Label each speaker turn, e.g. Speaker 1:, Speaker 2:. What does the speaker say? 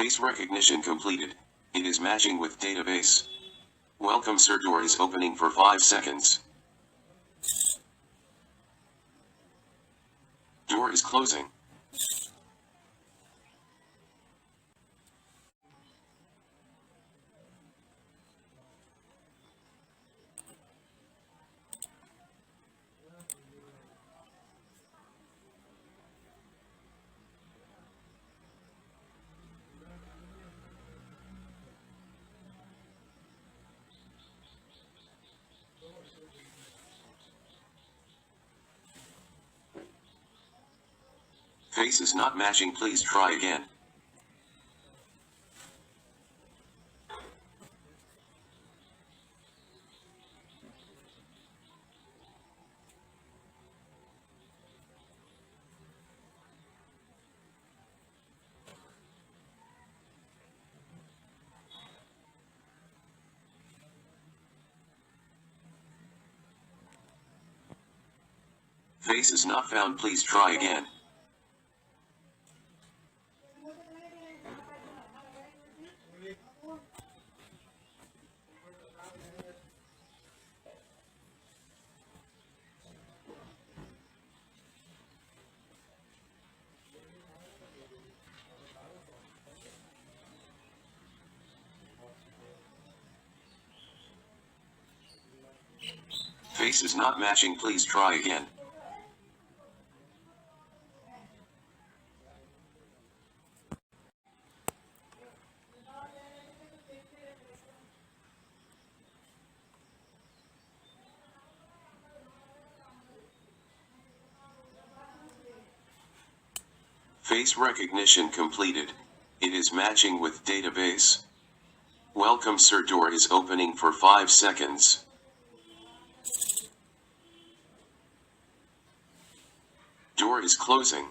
Speaker 1: Face recognition completed. It is matching with database. Welcome sir. Door is opening for 5 seconds. Door is closing. Face is not matching. Please try again. Face is not found. Please try again. Face is not matching. Please try again. Face recognition completed. It is matching with database. Welcome sir. Door is opening for 5 seconds. Door is closing.